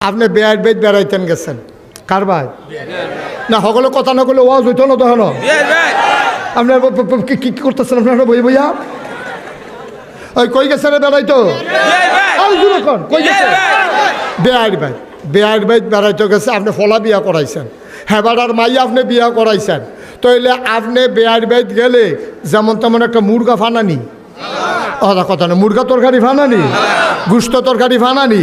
আপনি বেয়ার বেদ বেড়াইতেন গেছেন কার ভাই না সকলে কথা না করলে ওয়াজ হইতো না তখন আপনার কি করতেছেন আপনারা বই বইয়া ওই কই গেছে রে বেড়াইতো কই গেছে বেয়ার ভাই বেয়ার ভাই বেড়াইতে গেছে আপনি ফলা বিয়া করাইছেন হেবাডার মাইয়া আপনি বিয়া করাইছেন তাইলে আপনি বেয়ার বাইত গেলে যেমন তেমন একটা মুরগা ফানানি কথা না মুরগা তরকারি ফানানি গুস্ত তরকারি ফানানি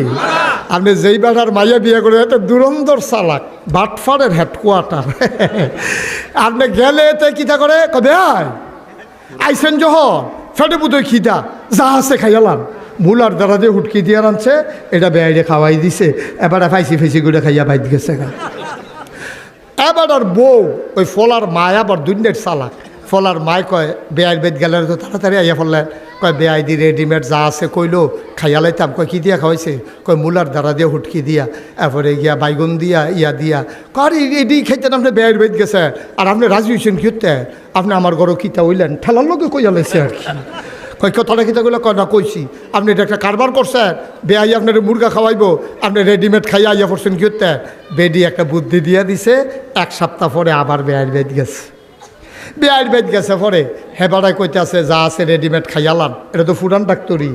আপনি যেই বেড়ার মাইয়া বিয়ে করে একটা দুরন্দর চালাক বাটফারের হেডকোয়ার্টার আপনি গেলে এতে কিতা করে কবে আইসেন যখন ফেটে পুতোয় খিদা যা আছে খাইয়ালাম মূলার দ্বারা যে হুটকি দিয়ে আনছে এটা বেয়াইরে খাওয়াই দিছে এবার ফাইসি ফাইসি করে খাইয়া বাইত গেছে গা এবার আর বউ ওই ফলার মায় আবার দুনিয়ার চালাক ফলার মায় কয় বেয়াই বেদ গেলে তো তাড়াতাড়ি আইয়া ফেললেন কয় বেয়াই দি রেডিমেড যা আছে কইলো খাইয়া লাইতাম কয় কী দিয়া খাওয়াইছে কয় মূলার দ্বারা দিয়ে হুটকি দিয়া এরপরে গিয়া বাইগুন দিয়া ইয়া দিয়া কয় এডি খাইতেন আপনি বেয়াই বেদ গেছে আর আপনি রাজি হয়েছেন কি হতে আপনি আমার ঘরও কিতা হইলেন ঠেলার লোকে কইয়া লাইছে আর কি কয় কথাটা কিতাগুলো কয় না কইছি আপনি এটা একটা কারবার করছেন বেয়াই আপনার মুরগা খাওয়াইবো আপনি রেডিমেড খাইয়া আইয়া পড়ছেন কি হতে বেডি একটা বুদ্ধি দিয়া দিছে এক সপ্তাহ পরে আবার বেয়াই বেদ গেছে বেয়ার বেদ গেছে পরে হেবাড়ায় কইতে আছে যা আছে রেডিমেড খাইয়ালাম এটা তো ফুরান ডাক্তারি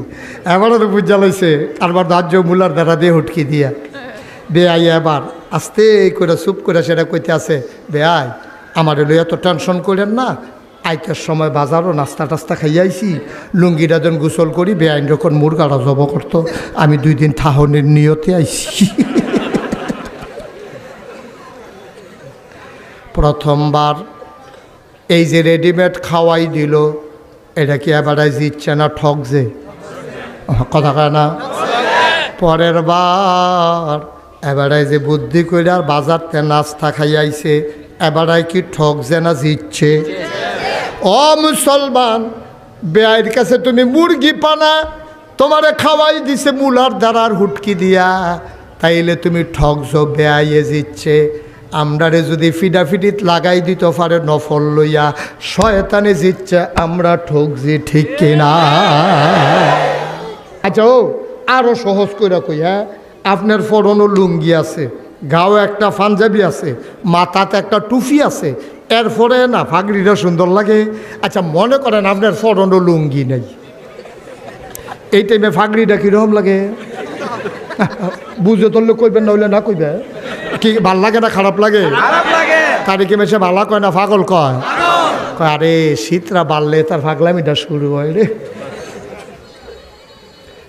এবারও তো বুঝা লাইছে আরবার রাজ্য মূলার দ্বারা দিয়ে হুটকি দিয়া বেয়াই এবার আস্তে করে চুপ করে সেটা কইতে আছে বেয়াই আমার এলো এত টেনশন করেন না আইতের সময় বাজারও নাস্তা টাস্তা খাইয়াইছি লুঙ্গিটা যখন গোসল করি বেআইন যখন মুরগাটা জব করতো আমি 2 দিন থাহনের নিয়তে আইছি প্রথমবার এই যে রেডিমেড খাওয়াই দিল এটা কি এবারাই জিতছে না ঠক যে কথা কয় না পরের বার এবারাই যে বুদ্ধি করে আর বাজারতে নাস্তা খাইয়াইছে এবারাই কি ঠক যে না জিতছে ও মুসলমান বেআইর কাছে তুমি মুরগি পানা তোমারে খাওয়াই দিছে মুলার দ্বারার হুটকি দিয়া তাইলে তুমি ঠকছো বেআইয়ে জিতছে আমরারে যদি ফিডাফিডিত লাগাই দিতে পারে নফল লইয়া শয়তানে জিতছে আমরা ঠকছি ঠিক কিনা আচ্ছা ও আরও সহজ করে কই হ্যাঁ আপনার ফরনো লুঙ্গি আছে গাও একটা পাঞ্জাবি আছে মাথাতে একটা টুপি আছে এরপরে না ফাগড়িটা সুন্দর লাগে আচ্ছা মনে করেন আপনার ফরনো লুঙ্গি নেই এই টাইমে ফাগড়িটা কীরকম লাগে বুঝে ধরলে কইবেন না হইলে না কইবে কি ভাল লাগে না খারাপ লাগে তারিখে মেশে ভালা কয় না পাগল কয় আরে শীতরা বাড়লে তার ফাগলামিটা শুরু হয় রে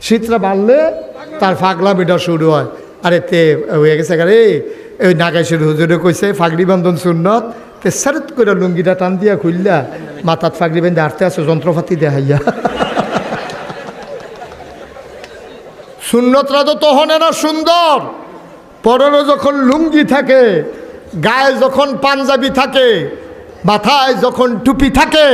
শীতরা বাড়লে তার ফাগলামিটা শুরু হয় আরে তে হয়ে গেছে রে ওই নাগাইশের হুজুরে কইছে ফাগড়ি বান্ধন সুন্নত তে সারত করে লুঙ্গিটা টান দিয়া খুললা মাথাত ফাগড়ি বেঁধে আটতে আছে যন্ত্রপাতি দেখাইয়া সুন্নতরা তো তহনে না সুন্দর পরনে যখন লুঙ্গি থাকে গায়ে যখন পাঞ্জাবি থাকে মাথায় যখন টুপি থাকে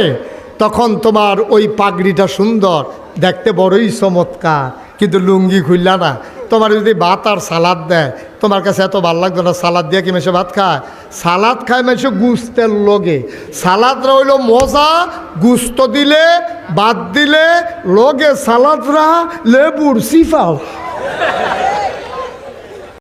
তখন তোমার ওই পাগড়িটা সুন্দর দেখতে বড়ই চমৎকার কিন্তু লুঙ্গি খুললা না তোমার যদি ভাত আর সালাদ দেয় তোমার কাছে এত ভালো লাগতো না সালাদ দিয়ে কি মেশে ভাত খায় সালাদ খায় মেশে গুস্তের লগে সালাদরা হইল মজা গুস্ত দিলে ভাত দিলে লগে সালাদরা লেবুর সিফাল